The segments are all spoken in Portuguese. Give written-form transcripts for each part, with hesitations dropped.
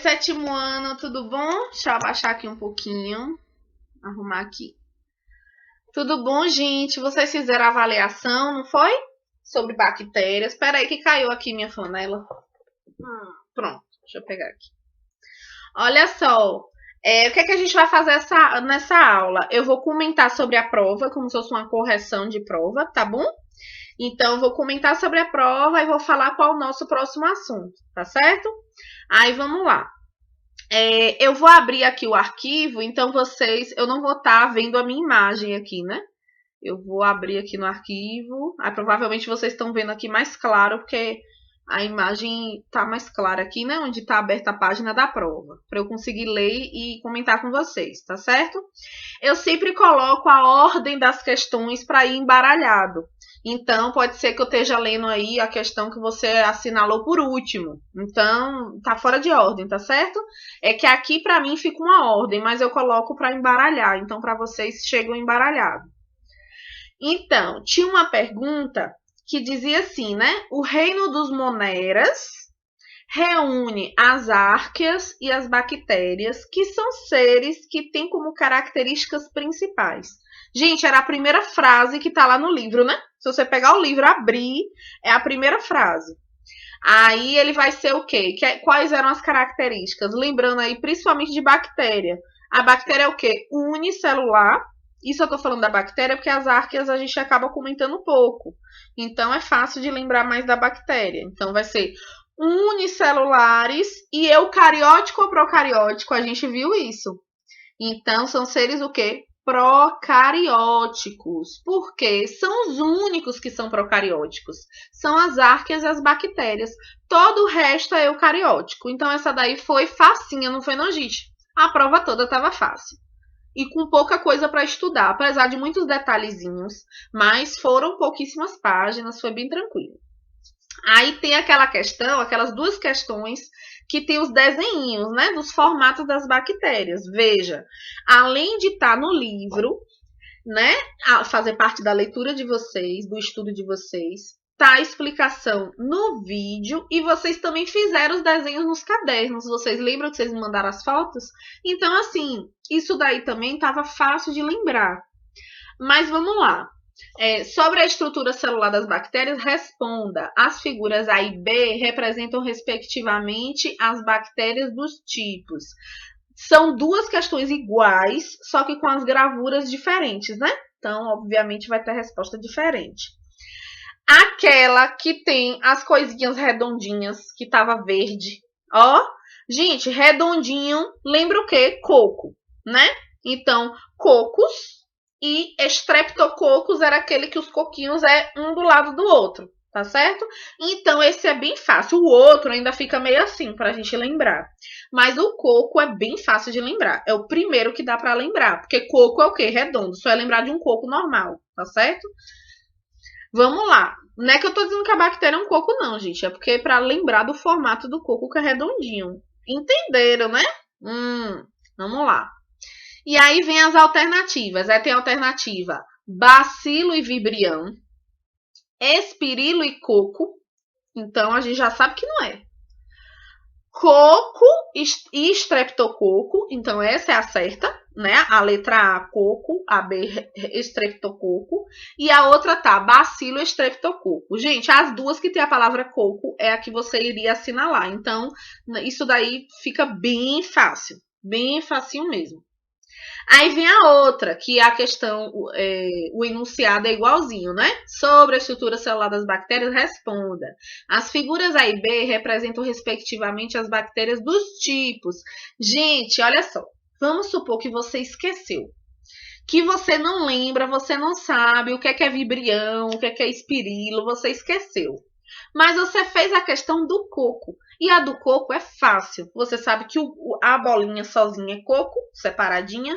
sétimo ano, tudo bom? Deixa eu abaixar aqui um pouquinho. Arrumar aqui. Tudo bom, gente? Vocês fizeram a avaliação, não foi? Sobre bactérias. Espera aí que caiu aqui minha flanela. Pronto, deixa eu pegar aqui. Olha só, o que é que a gente vai fazer nessa aula? Eu vou comentar sobre a prova, como se fosse uma correção de prova, tá bom? Então, eu vou comentar sobre a prova e vou falar qual é o nosso próximo assunto, tá certo? Aí, vamos lá. Eu vou abrir aqui o arquivo, então eu não vou estar vendo a minha imagem aqui, né? Eu vou abrir aqui no arquivo. Aí, provavelmente vocês estão vendo aqui mais claro, porque a imagem está mais clara aqui, né? Onde está aberta a página da prova, para eu conseguir ler e comentar com vocês, tá certo? Eu sempre coloco a ordem das questões para ir embaralhado. Então, pode ser que eu esteja lendo aí a questão que você assinalou por último. Então, tá fora de ordem, tá certo? É que aqui, para mim, fica uma ordem, mas eu coloco para embaralhar. Então, para vocês, chegam embaralhado. Então, tinha uma pergunta que dizia assim, né? O reino dos moneras reúne as árqueas e as bactérias, que são seres que têm como características principais. Gente, era a primeira frase que tá lá no livro, né? Se você pegar o livro, abrir, é a primeira frase. Aí ele vai ser o quê? Quais eram as características? Lembrando aí, principalmente de bactéria. A bactéria é o quê? Unicelular. Isso eu tô falando da bactéria porque as árqueas a gente acaba comentando pouco. Então é fácil de lembrar mais da bactéria. Então vai ser unicelulares e eucariótico ou procariótico. A gente viu isso. Então são seres o quê? Procarióticos. Por quê? São os únicos que são procarióticos. São as árqueas e as bactérias. Todo o resto é eucariótico. Então essa daí foi facinha, não foi não, gente? A prova toda estava fácil. E com pouca coisa para estudar, apesar de muitos detalhezinhos, mas foram pouquíssimas páginas, foi bem tranquilo. Aí tem aquela questão, aquelas duas questões que tem os desenhinhos, né, dos formatos das bactérias. Veja, além de estar no livro, né, fazer parte da leitura de vocês, do estudo de vocês, tá a explicação no vídeo e vocês também fizeram os desenhos nos cadernos. Vocês lembram que vocês me mandaram as fotos? Então, assim, isso daí também estava fácil de lembrar. Mas vamos lá. Sobre a estrutura celular das bactérias, responda. As figuras A e B representam, respectivamente, as bactérias dos tipos. São duas questões iguais, só que com as gravuras diferentes, né? Então, obviamente, vai ter resposta diferente. Aquela que tem as coisinhas redondinhas, que estava verde. Ó, gente, redondinho, lembra o quê? Coco, né? Então, cocos e estreptococos era aquele que os coquinhos é um do lado do outro, tá certo? Então, esse é bem fácil. O outro ainda fica meio assim, pra gente lembrar. Mas o coco é bem fácil de lembrar. É o primeiro que dá pra lembrar, porque coco é o quê? Redondo. Só é lembrar de um coco normal, tá certo? Vamos lá. Não é que eu tô dizendo que a bactéria é um coco, não, gente. É porque é pra lembrar do formato do coco que é redondinho. Entenderam, né? Vamos lá. E aí vem as alternativas. Tem a alternativa bacilo e vibrião, espirilo e coco. Então, a gente já sabe que não é. Coco e estreptococo. Então, essa é a certa, né? A letra A, coco, a B, estreptococo. E a outra tá, bacilo e estreptococo. Gente, as duas que tem a palavra coco é a que você iria assinalar. Então, isso daí fica bem fácil. Bem facinho mesmo. Aí vem a outra, que é a questão, o enunciado é igualzinho, né? Sobre a estrutura celular das bactérias, responda. As figuras A e B representam, respectivamente, as bactérias dos tipos. Gente, olha só. Vamos supor que você esqueceu. Que você não lembra, você não sabe o que é vibrião, o que é espirilo, você esqueceu. Mas você fez a questão do coco. E a do coco é fácil. Você sabe que a bolinha sozinha é coco, separadinha,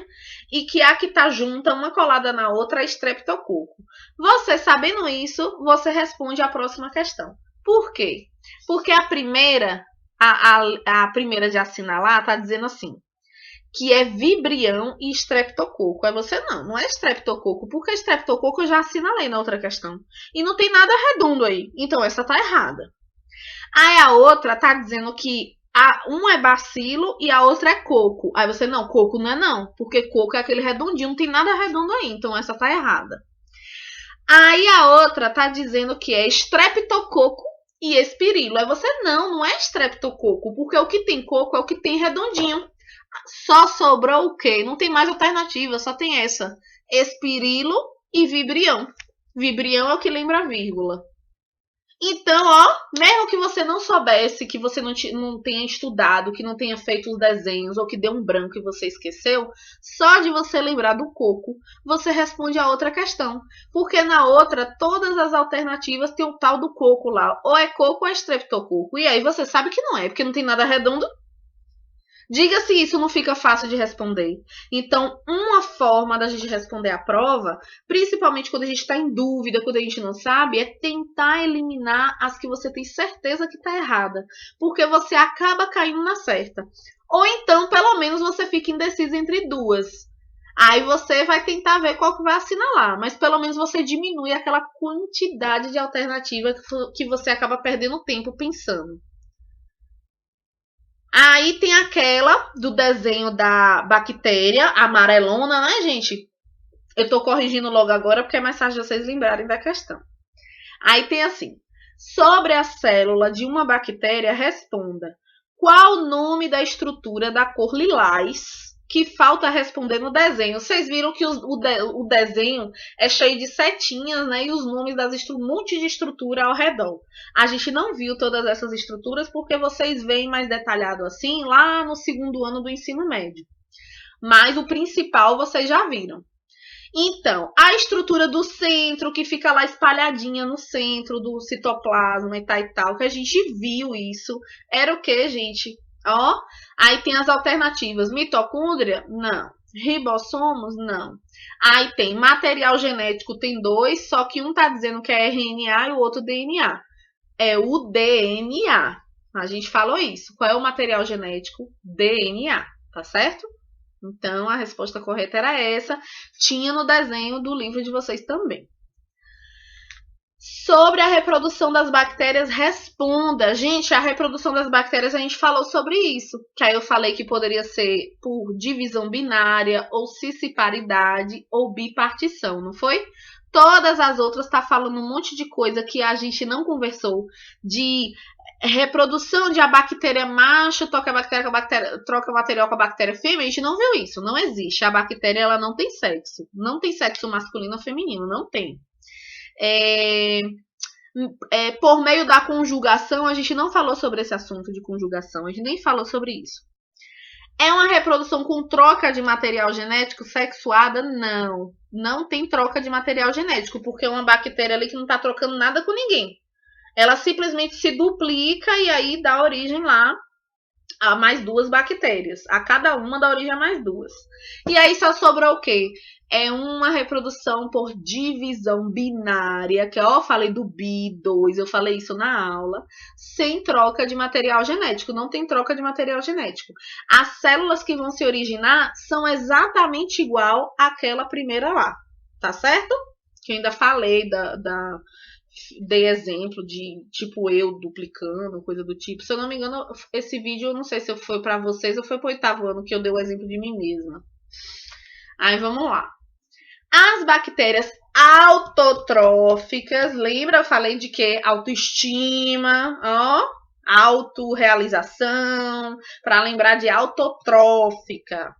e que a que está junta, uma colada na outra, é estreptococo. Você sabendo isso, você responde a próxima questão. Por quê? Porque a primeira de assinalar está dizendo assim, que é vibrião e estreptococo. Aí você não é estreptococo, porque estreptococo eu já assinalei na outra questão. E não tem nada redondo aí. Então essa tá errada. Aí a outra tá dizendo que Um é bacilo e a outra é coco. Aí você, não, coco não é não, porque coco é aquele redondinho, não tem nada redondo aí, então essa tá errada. Aí a outra tá dizendo que é estreptococo e espirilo. Aí você, não é estreptococo, porque o que tem coco é o que tem redondinho. Só sobrou o quê? Não tem mais alternativa, só tem essa. Espirilo e vibrião. Vibrião é o que lembra a vírgula. Então, ó, mesmo que você não soubesse, que você não tenha estudado, que não tenha feito os desenhos, ou que deu um branco e você esqueceu, só de você lembrar do coco, você responde a outra questão. Porque na outra, todas as alternativas tem o tal do coco lá. Ou é coco ou é estreptococo. E aí você sabe que não é, porque não tem nada redondo. Diga se isso não fica fácil de responder. Então, uma forma da gente responder a prova, principalmente quando a gente está em dúvida, quando a gente não sabe, é tentar eliminar as que você tem certeza que está errada. Porque você acaba caindo na certa. Ou então, pelo menos, você fica indeciso entre duas. Aí você vai tentar ver qual que vai assinalar. Mas pelo menos você diminui aquela quantidade de alternativa que você acaba perdendo tempo pensando. Aí tem aquela do desenho da bactéria amarelona, né, gente? Eu tô corrigindo logo agora porque é mais fácil de vocês lembrarem da questão. Aí tem assim: sobre a célula de uma bactéria, responda qual o nome da estrutura da cor lilás que falta responder no desenho. Vocês viram que o desenho é cheio de setinhas, né? E os nomes das um monte de estrutura ao redor. A gente não viu todas essas estruturas porque vocês veem mais detalhado assim lá no segundo ano do ensino médio. Mas o principal vocês já viram. Então, a estrutura do centro, que fica lá espalhadinha no centro do citoplasma e tal, que a gente viu isso, era o que, gente? Ó, aí tem as alternativas. Mitocôndria? Não. Ribossomos? Não. Aí tem material genético, tem dois, só que um tá dizendo que é RNA e o outro DNA. É o DNA. A gente falou isso. Qual é o material genético? DNA, tá certo? Então, a resposta correta era essa. Tinha no desenho do livro de vocês também. Sobre a reprodução das bactérias, responda. Gente, a reprodução das bactérias, a gente falou sobre isso. Que aí eu falei que poderia ser por divisão binária, ou cisparidade, ou bipartição, não foi? Todas as outras tá falando um monte de coisa que a gente não conversou. De reprodução de a bactéria macho troca material com a bactéria fêmea, a gente não viu isso, não existe. A bactéria ela não tem sexo masculino ou feminino, não tem. Por meio da conjugação, a gente não falou sobre esse assunto de conjugação, a gente nem falou sobre isso. É uma reprodução com troca de material genético sexuada? Não. Não tem troca de material genético, porque é uma bactéria ali que não está trocando nada com ninguém. Ela simplesmente se duplica e aí dá origem lá a mais duas bactérias. A cada uma dá origem a mais duas. E aí só sobrou o quê? É uma reprodução por divisão binária, que eu falei do BI2, eu falei isso na aula, sem troca de material genético, não tem troca de material genético. As células que vão se originar são exatamente igual àquela primeira lá, tá certo? Que eu ainda falei dei exemplo de tipo eu duplicando, coisa do tipo. Se eu não me engano, esse vídeo, eu não sei se foi para vocês ou foi para o 8º ano que eu dei o exemplo de mim mesma. Aí vamos lá. As bactérias autotróficas, lembra? Eu falei de que? Autoestima, ó, autorrealização, para lembrar de autotrófica.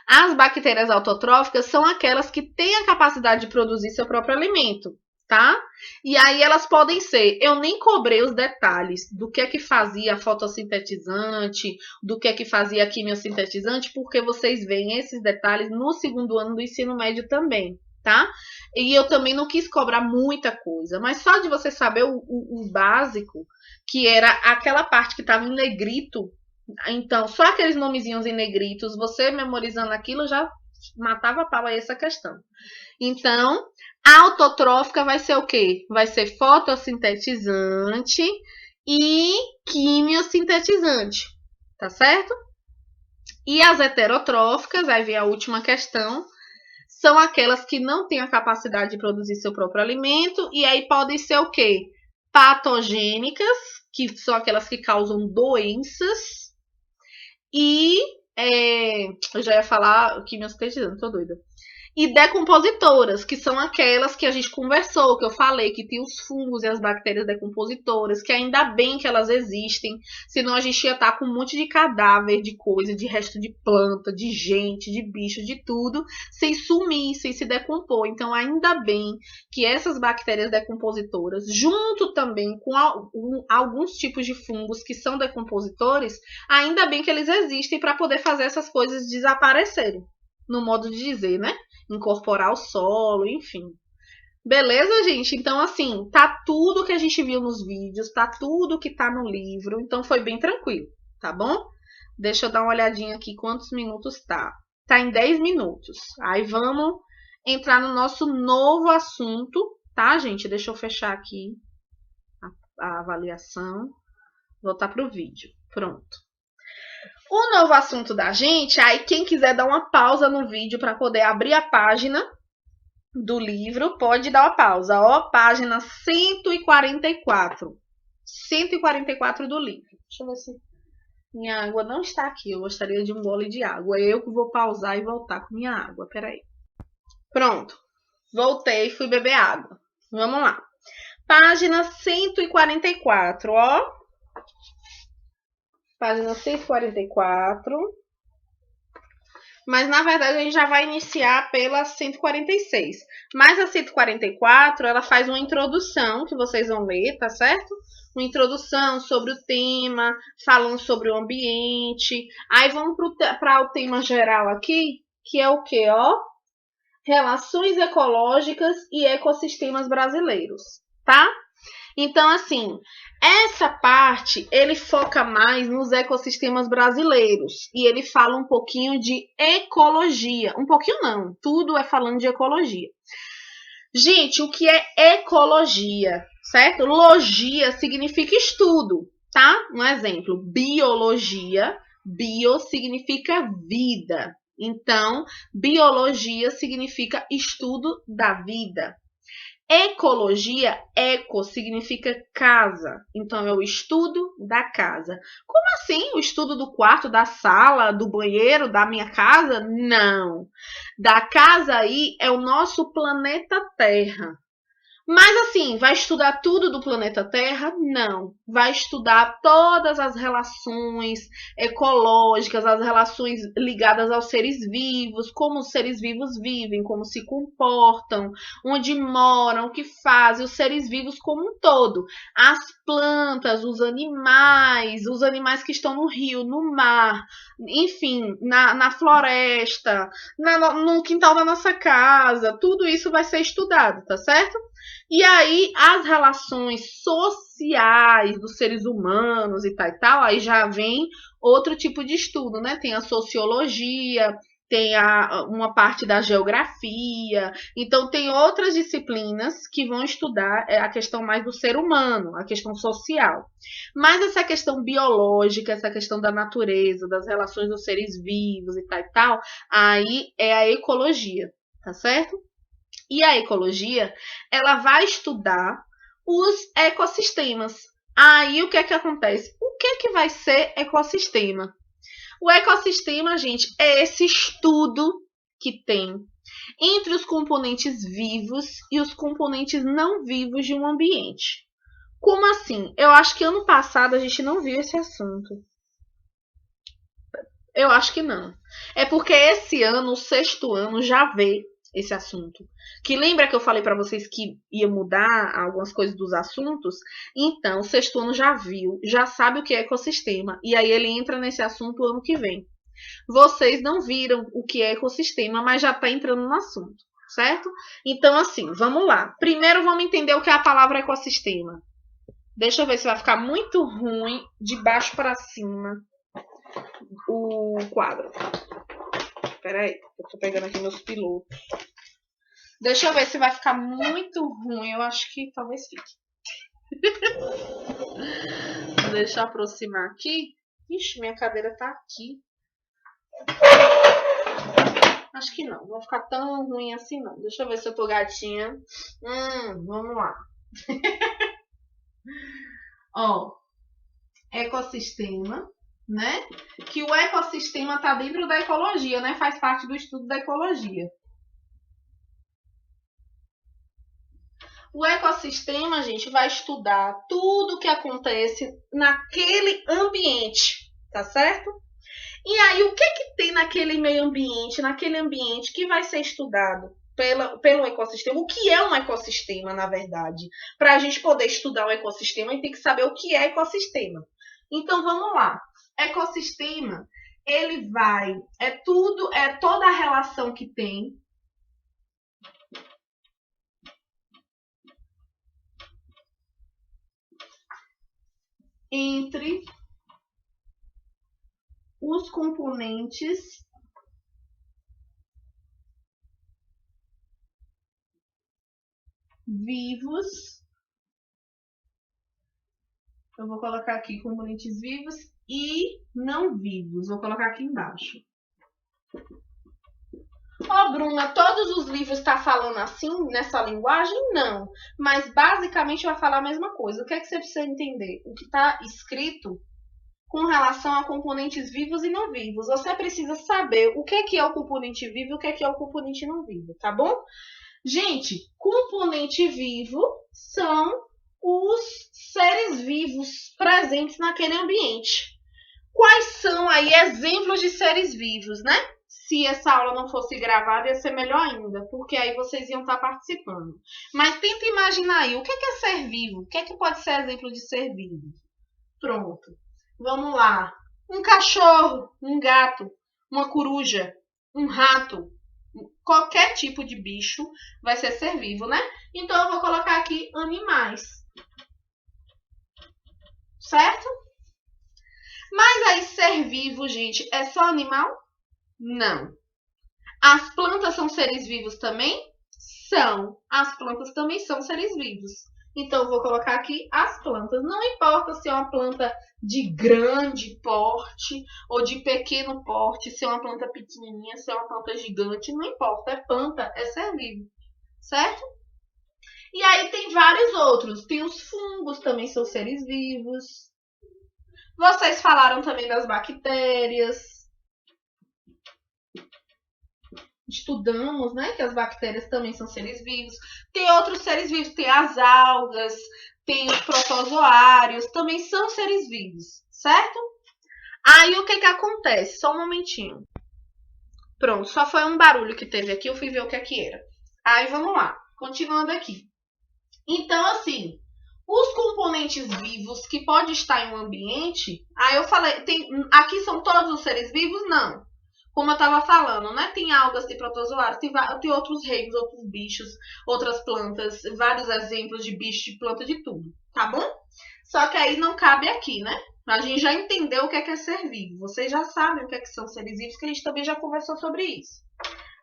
As bactérias autotróficas são aquelas que têm a capacidade de produzir seu próprio alimento, tá? E aí elas podem ser, eu nem cobrei os detalhes do que é que fazia a fotossintetizante, do que é que fazia a quimiosintetizante, porque vocês veem esses detalhes no segundo ano do ensino médio também, tá? E eu também não quis cobrar muita coisa, mas só de você saber o básico, que era aquela parte que estava em negrito, então só aqueles nomezinhos em negritos, você memorizando aquilo já matava a pau aí essa questão. Então, a autotrófica vai ser o quê? Vai ser fotossintetizante e quimiosintetizante, tá certo? E as heterotróficas, aí vem a última questão, são aquelas que não têm a capacidade de produzir seu próprio alimento, e aí podem ser o quê? patogênicas, que são aquelas que causam doenças, e eu já ia falar quimiosintetizando, tô doida. E decompositoras, que são aquelas que a gente conversou, que eu falei, que tem os fungos e as bactérias decompositoras, que ainda bem que elas existem, senão a gente ia estar com um monte de cadáver, de coisa, de resto de planta, de gente, de bicho, de tudo, sem sumir, sem se decompor. Então, ainda bem que essas bactérias decompositoras, junto também com alguns tipos de fungos que são decompositores, ainda bem que eles existem para poder fazer essas coisas desaparecerem, no modo de dizer, né? Incorporar o solo, enfim. Beleza, gente? Então, assim, tá tudo que a gente viu nos vídeos, tá tudo que tá no livro, então foi bem tranquilo, tá bom? Deixa eu dar uma olhadinha aqui quantos minutos tá. Tá em 10 minutos. Aí vamos entrar no nosso novo assunto, tá, gente? Deixa eu fechar aqui a avaliação. Voltar pro vídeo. Pronto. O novo assunto da gente, aí quem quiser dar uma pausa no vídeo para poder abrir a página do livro, pode dar uma pausa. Ó, página 144. 144 do livro. Deixa eu ver se minha água não está aqui. Eu gostaria de um gole de água. Eu que vou pausar e voltar com minha água. Peraí. Pronto. Voltei e fui beber água. Vamos lá. Página 144, ó. Página 144. Mas, na verdade, a gente já vai iniciar pela 146. Mas a 144, ela faz uma introdução, que vocês vão ler, tá certo? Uma introdução sobre o tema, falando sobre o ambiente. Aí vamos para o tema geral aqui, que é o quê, ó? Relações ecológicas e ecossistemas brasileiros, tá? Então, assim, essa parte, ele foca mais nos ecossistemas brasileiros. E ele fala um pouquinho de ecologia. Um pouquinho não, tudo é falando de ecologia. Gente, o que é ecologia, certo? Logia significa estudo, tá? Um exemplo, biologia. Bio significa vida. Então, biologia significa estudo da vida. Ecologia, eco significa casa, então é o estudo da casa. Como assim? O estudo do quarto, da sala, do banheiro, da minha casa? Não. Da casa aí é o nosso planeta Terra. Mas assim, vai estudar tudo do planeta Terra? Não. Vai estudar todas as relações ecológicas, as relações ligadas aos seres vivos, como os seres vivos vivem, como se comportam, onde moram, o que fazem, os seres vivos como um todo. As plantas, os animais que estão no rio, no mar, enfim, na floresta, no quintal da nossa casa, tudo isso vai ser estudado, tá certo? E aí, as relações sociais dos seres humanos e tal, aí já vem outro tipo de estudo, né? Tem a sociologia, tem uma parte da geografia, então tem outras disciplinas que vão estudar a questão mais do ser humano, a questão social. Mas essa questão biológica, essa questão da natureza, das relações dos seres vivos e tal, aí é a ecologia, tá certo? E a ecologia, ela vai estudar os ecossistemas. Aí o que é que acontece? O que é que vai ser ecossistema? O ecossistema, gente, é esse estudo que tem entre os componentes vivos e os componentes não vivos de um ambiente. Como assim? Eu acho que ano passado a gente não viu esse assunto. Eu acho que não. É porque esse ano, o sexto ano, já vê esse assunto. Que lembra que eu falei para vocês que ia mudar algumas coisas dos assuntos? Então, o sexto ano já viu, já sabe o que é ecossistema. E aí ele entra nesse assunto ano que vem. Vocês não viram o que é ecossistema, mas já está entrando no assunto, certo? Então, assim, vamos lá. Primeiro vamos entender o que é a palavra ecossistema. Deixa eu ver se vai ficar muito ruim de baixo para cima o quadro. Espera aí, eu tô pegando aqui meus pilotos. Deixa eu ver se vai ficar muito ruim. Eu acho que talvez fique. Deixa eu aproximar aqui. Ixi, minha cadeira tá aqui. Acho que não. Não vai ficar tão ruim assim, não. Deixa eu ver se eu tô gatinha. Vamos lá. Ó, ecossistema, né? Que o ecossistema está dentro da ecologia, né? Faz parte do estudo da ecologia. O ecossistema, gente, vai estudar tudo que acontece naquele ambiente, tá certo? E aí, o que tem naquele meio ambiente, naquele ambiente que vai ser estudado pelo ecossistema? O que é um ecossistema, na verdade? Para a gente poder estudar um ecossistema, a gente tem que saber o que é ecossistema. Então, vamos lá. Ecossistema, ele vai... É toda a relação que tem entre os componentes vivos. Eu vou colocar aqui componentes vivos e não vivos. Vou colocar aqui embaixo. Ó, Bruna, todos os livros estão falando assim, nessa linguagem? Não. Mas basicamente vai falar a mesma coisa. O que é que você precisa entender? O que está escrito com relação a componentes vivos e não vivos. Você precisa saber o que é o componente vivo e o que é o componente não vivo, tá bom? Gente, componente vivo são os seres vivos presentes naquele ambiente. Quais são aí exemplos de seres vivos, né? Se essa aula não fosse gravada, ia ser melhor ainda, porque aí vocês iam estar participando. Mas tenta imaginar aí, o que é ser vivo? O que pode ser exemplo de ser vivo? Pronto. Vamos lá. Um cachorro, um gato, uma coruja, um rato, qualquer tipo de bicho vai ser vivo, né? Então, eu vou colocar aqui animais. Certo? Mas aí, ser vivo, gente, é só animal? Não. As plantas são seres vivos também? São. As plantas também são seres vivos. Então, eu vou colocar aqui as plantas. Não importa se é uma planta de grande porte ou de pequeno porte, se é uma planta pequenininha, se é uma planta gigante, não importa. É planta, é ser vivo. Certo? E aí tem vários outros. Tem os fungos, também são seres vivos. Vocês falaram também das bactérias. Estudamos, né, que as bactérias também são seres vivos. Tem outros seres vivos, tem as algas, tem os protozoários, também são seres vivos, certo? Aí o que acontece? Só um momentinho. Pronto, só foi um barulho que teve aqui, eu fui ver o que era. Aí vamos lá, continuando aqui. Então, assim, os componentes vivos que pode estar em um ambiente, aí eu falei, aqui são todos os seres vivos? Não. Como eu estava falando, né? Tem algas, tem protozoários, tem outros reinos, outros bichos, outras plantas, vários exemplos de bicho, de planta, de tudo, tá bom? Só que aí não cabe aqui, né? A gente já entendeu o que é ser vivo. Vocês já sabem o que são seres vivos, que a gente também já conversou sobre isso.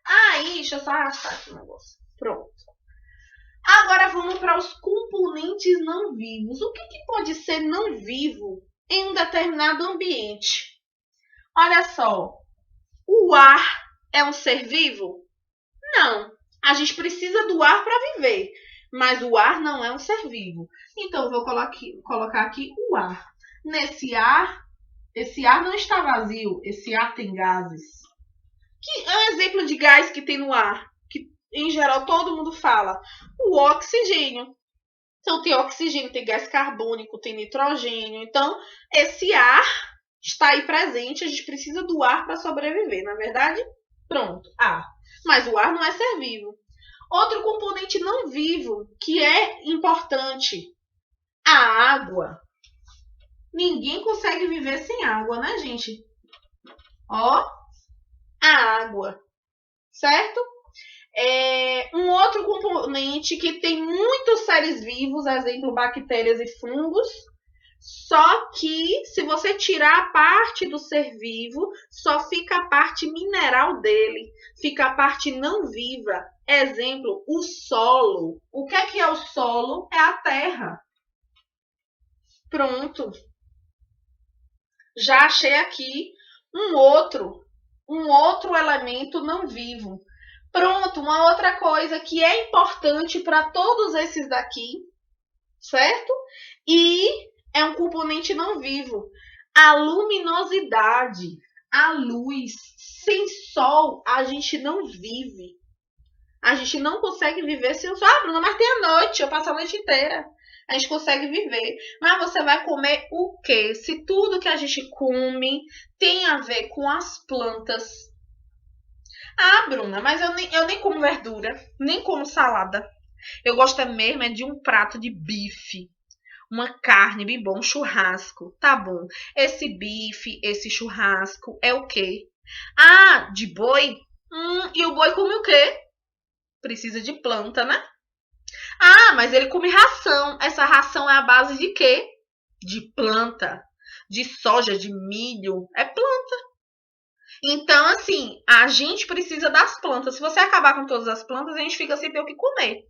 Aí, deixa eu só arrastar aqui o negócio. Pronto. Agora vamos para os componentes não vivos. O que pode ser não vivo em um determinado ambiente? Olha só. O ar é um ser vivo? Não. A gente precisa do ar para viver, mas o ar não é um ser vivo. Então, eu vou colocar aqui o ar. Nesse ar, esse ar não está vazio, esse ar tem gases. Que é um exemplo de gás que tem no ar, que em geral todo mundo fala? O oxigênio. Então, tem oxigênio, tem gás carbônico, tem nitrogênio. Então, esse ar está aí presente, a gente precisa do ar para sobreviver, não é verdade? Pronto, ar. Mas o ar não é ser vivo. Outro componente não vivo que é importante, a água. Ninguém consegue viver sem água, né, gente? Ó, a água, certo? Um outro componente que tem muitos seres vivos, exemplo, bactérias e fungos. Só que, se você tirar a parte do ser vivo, só fica a parte mineral dele. Fica a parte não viva. Exemplo, o solo. O que é o solo? É a terra. Pronto. Já achei aqui um outro elemento não vivo. Pronto, uma outra coisa que é importante para todos esses daqui certo? E é um componente não vivo. A luminosidade, a luz, sem sol a gente não vive. A gente não consegue viver sem o sol. Ah, Bruna, mas tem a noite, eu passo a noite inteira. A gente consegue viver. Mas você vai comer o quê? Se tudo que a gente come tem a ver com as plantas. Ah, Bruna, mas eu nem como verdura, nem como salada. Eu gosto mesmo é de um prato de bife. Uma carne bem bom, um churrasco. Tá bom. Esse bife, esse churrasco é o quê? Ah, de boi? E o boi come o quê? Precisa de planta, né? Ah, mas ele come ração. Essa ração é a base de quê? De planta. De soja, de milho. É planta. Então, assim, a gente precisa das plantas. Se você acabar com todas as plantas, a gente fica sem ter o que comer.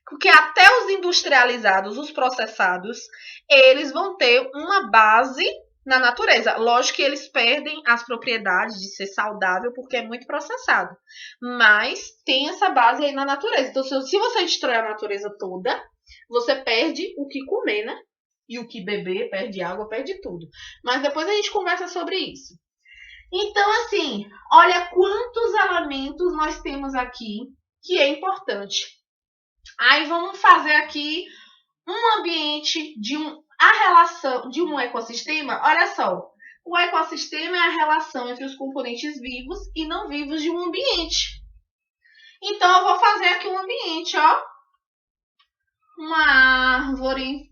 Porque até os industrializados, os processados, eles vão ter uma base na natureza. Lógico que eles perdem as propriedades de ser saudável porque é muito processado. Mas tem essa base aí na natureza. Então, se você destrói a natureza toda, você perde o que comer, né? E o que beber, perde água, perde tudo. Mas depois a gente conversa sobre isso. Então, assim, olha quantos elementos nós temos aqui que é importante. Aí vamos fazer aqui um ambiente a relação de um ecossistema. Olha só, o ecossistema é a relação entre os componentes vivos e não vivos de um ambiente. Então eu vou fazer aqui um ambiente, ó, uma árvore,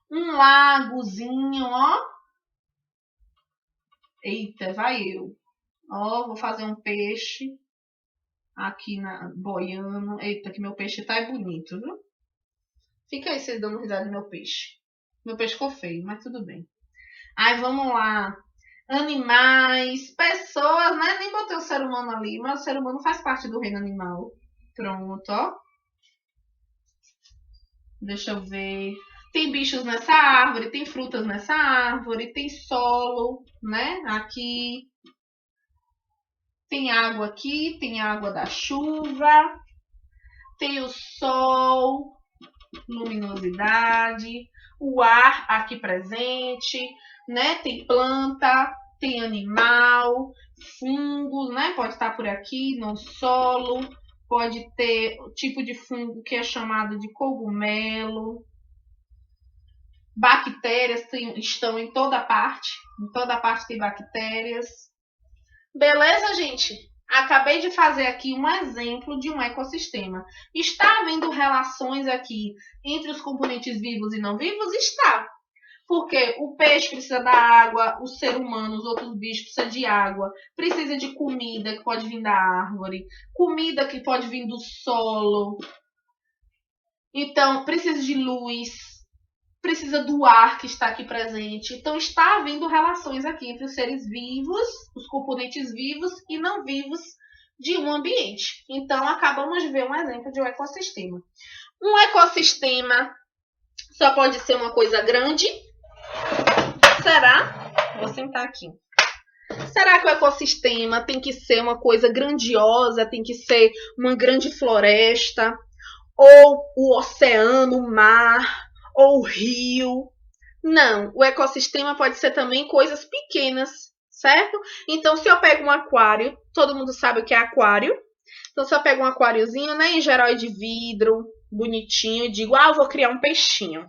um lagozinho, ó. Eita, vai eu. Ó, vou fazer um peixe aqui boiando. Eita, que meu peixe tá bonito, viu? Fica aí vocês dando risada do meu peixe. Meu peixe ficou feio, mas tudo bem. Aí vamos lá. Animais, pessoas, né? Nem botei o ser humano ali, mas o ser humano faz parte do reino animal. Pronto, ó. Deixa eu ver. Tem bichos nessa árvore, tem frutas nessa árvore, tem solo, né? Aqui. Tem água aqui, tem água da chuva. Tem o sol, luminosidade, o ar aqui presente, né? Tem planta, tem animal, fungos, né? Pode estar por aqui no solo, pode ter o tipo de fungo que é chamado de cogumelo. Bactérias estão em toda parte tem bactérias. Beleza, gente? Acabei de fazer aqui um exemplo de um ecossistema. Está havendo relações aqui entre os componentes vivos e não vivos? Está. Porque o peixe precisa da água, o ser humano, os outros bichos precisam de água, precisa de comida que pode vir da árvore, comida que pode vir do solo. Então, precisa de luz, precisa do ar que está aqui presente. Então, está havendo relações aqui entre os seres vivos, os componentes vivos e não vivos de um ambiente. Então, acabamos de ver um exemplo de um ecossistema. Um ecossistema só pode ser uma coisa grande? Será? Vou sentar aqui. Será que o ecossistema tem que ser uma coisa grandiosa, tem que ser uma grande floresta, ou o oceano, o mar, ou o rio? Não, o ecossistema pode ser também coisas pequenas, certo? Então, se eu pego um aquário, todo mundo sabe o que é aquário. Então, se eu pego um aquáriozinho, né, em geral é de vidro, bonitinho, e digo, eu vou criar um peixinho.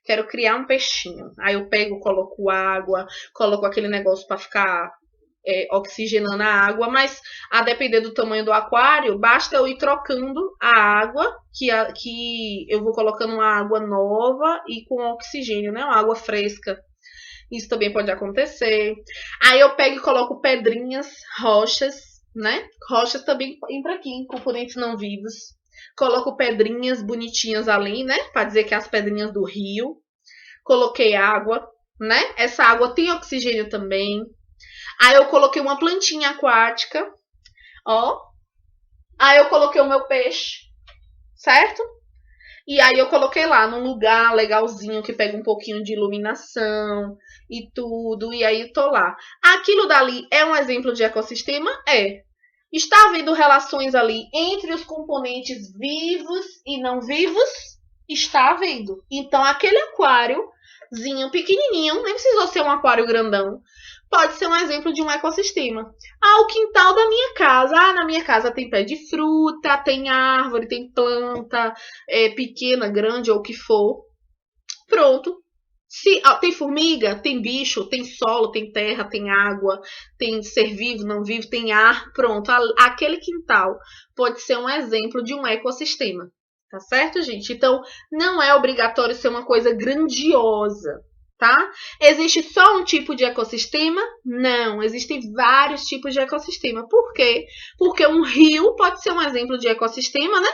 Quero criar um peixinho. Aí eu pego, coloco água, coloco aquele negócio para ficar oxigenando a água, mas a depender do tamanho do aquário, basta eu ir trocando a água, que eu vou colocando uma água nova e com oxigênio, né? Uma água fresca. Isso também pode acontecer. Aí eu pego e coloco pedrinhas, rochas, né? Rochas também entra aqui, em componentes não vivos. Coloco pedrinhas bonitinhas ali, né? Para dizer que é as pedrinhas do rio. Coloquei água, né? Essa água tem oxigênio também. Aí eu coloquei uma plantinha aquática, ó. Aí eu coloquei o meu peixe, certo? E aí eu coloquei lá num lugar legalzinho que pega um pouquinho de iluminação e tudo. E aí tô lá. Aquilo dali é um exemplo de ecossistema? É. Está havendo relações ali entre os componentes vivos e não vivos? está havendo. Então, aquele aquáriozinho pequenininho, nem precisou ser um aquário grandão, pode ser um exemplo de um ecossistema. Ah, o quintal da minha casa. Ah, na minha casa tem pé de fruta, tem árvore, tem planta, pequena, grande ou o que for. Pronto. Se tem formiga, tem bicho, tem solo, tem terra, tem água, tem ser vivo, não vivo, tem ar. Pronto. Aquele quintal pode ser um exemplo de um ecossistema. Tá certo, gente? Então, não é obrigatório ser uma coisa grandiosa, tá? Existe só um tipo de ecossistema? Não, existem vários tipos de ecossistema. Por quê? Porque um rio pode ser um exemplo de ecossistema, né?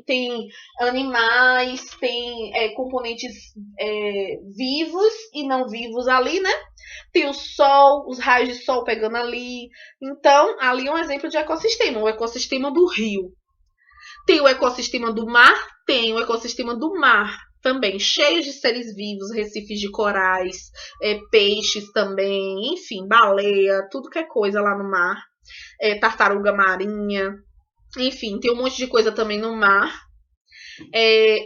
Tem animais, tem componentes vivos e não vivos ali, né? Tem o sol, os raios de sol pegando ali. Então, ali é um exemplo de ecossistema, o ecossistema do rio. Tem o ecossistema do mar? Tem o ecossistema do mar também, cheio de seres vivos, recifes de corais, peixes também, enfim, baleia, tudo que é coisa lá no mar. Tartaruga marinha, enfim, tem um monte de coisa também no mar.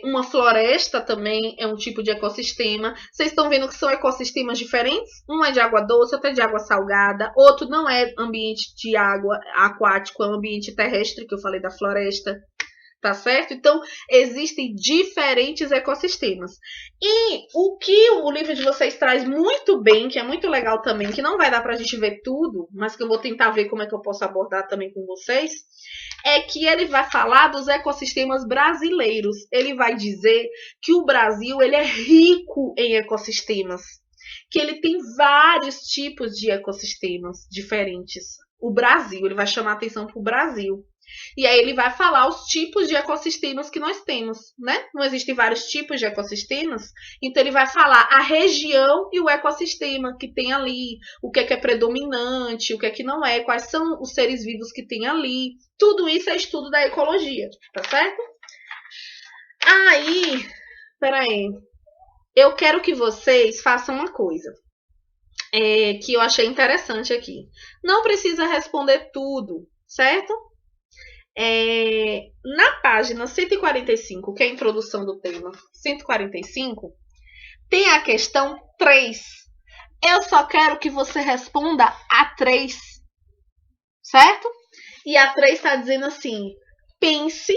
Uma floresta também é um tipo de ecossistema. Vocês estão vendo que são ecossistemas diferentes? Um é de água doce, outro é de água salgada, outro não é ambiente de água aquático, é um ambiente terrestre, que eu falei da floresta. Tá certo? Então, existem diferentes ecossistemas. E o que o livro de vocês traz muito bem, que é muito legal também, que não vai dar pra gente ver tudo, mas que eu vou tentar ver como é que eu posso abordar também com vocês, é que ele vai falar dos ecossistemas brasileiros. Ele vai dizer que o Brasil ele é rico em ecossistemas, que ele tem vários tipos de ecossistemas diferentes. O Brasil, ele vai chamar a atenção para o Brasil. E aí ele vai falar os tipos de ecossistemas que nós temos, né? Não existem vários tipos de ecossistemas, então ele vai falar a região e o ecossistema que tem ali, o que é predominante, o que é que não é, quais são os seres vivos que tem ali. Tudo isso é estudo da ecologia, tá certo? Aí, peraí, eu quero que vocês façam uma coisa. Que eu achei interessante aqui. Não precisa responder tudo, certo? Na página 145, que é a introdução do tema, 145, tem a questão 3. Eu só quero que você responda a 3, certo? E a 3 está dizendo assim: pense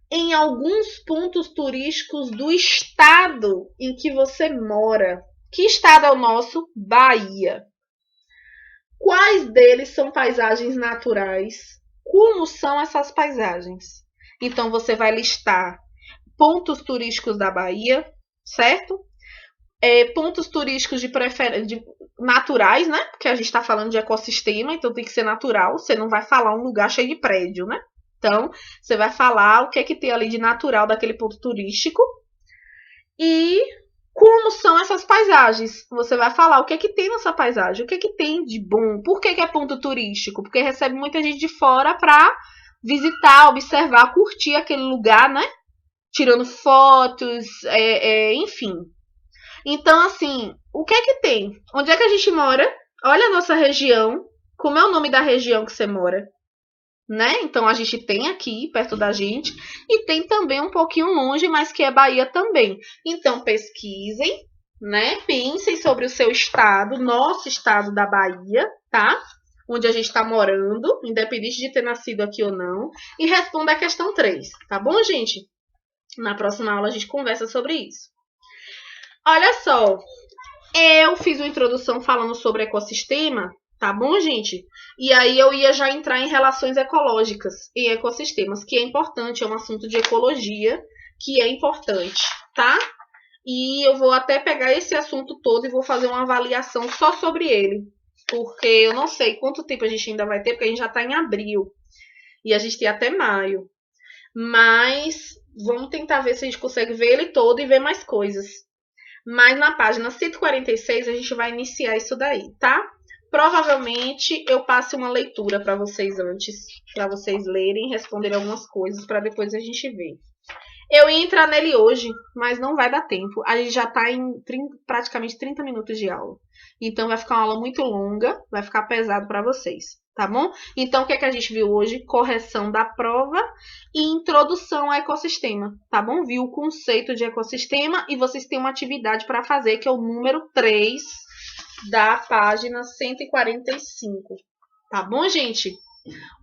em alguns pontos turísticos do estado em que você mora. Que estado é o nosso? Bahia. Quais deles são paisagens naturais? Como são essas paisagens? Então, você vai listar pontos turísticos da Bahia, certo? Pontos turísticos de naturais, né? Porque a gente está falando de ecossistema, então tem que ser natural. Você não vai falar um lugar cheio de prédio, né? Então, você vai falar o que é que tem ali de natural daquele ponto turístico. E como são essas paisagens? Você vai falar o que é que tem nessa paisagem, o que é que tem de bom, por que é ponto turístico? Porque recebe muita gente de fora para visitar, observar, curtir aquele lugar, né? Tirando fotos, enfim. Então, assim, o que é que tem? Onde é que a gente mora? Olha a nossa região. Como é o nome da região que você mora? Né? Então a gente tem aqui perto da gente e tem também um pouquinho longe, mas que é Bahia também. Então pesquisem, né? Pensem sobre o seu estado, nosso estado da Bahia, tá? Onde a gente está morando, independente de ter nascido aqui ou não, e responda a questão 3, tá bom, gente? Na próxima aula a gente conversa sobre isso. Olha só, eu fiz uma introdução falando sobre ecossistema. Tá bom, gente? E aí eu ia já entrar em relações ecológicas e ecossistemas, que é importante, é um assunto de ecologia que é importante, tá? E eu vou até pegar esse assunto todo e vou fazer uma avaliação só sobre ele, porque eu não sei quanto tempo a gente ainda vai ter, porque a gente já tá em abril e a gente tem até maio. Mas vamos tentar ver se a gente consegue ver ele todo e ver mais coisas. Mas na página 146 a gente vai iniciar isso daí, tá? Provavelmente eu passe uma leitura para vocês antes, para vocês lerem, responderem algumas coisas, para depois a gente ver. Eu ia entrar nele hoje, mas não vai dar tempo. A gente já está em praticamente 30 minutos de aula. Então vai ficar uma aula muito longa, vai ficar pesado para vocês. tá bom? Então, o que é que a gente viu hoje? Correção da prova e introdução ao ecossistema, tá bom? Viu o conceito de ecossistema e vocês têm uma atividade para fazer, que é o número 3 da página 145, tá bom, gente?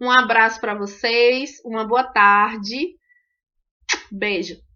Um abraço para vocês, uma boa tarde, beijo!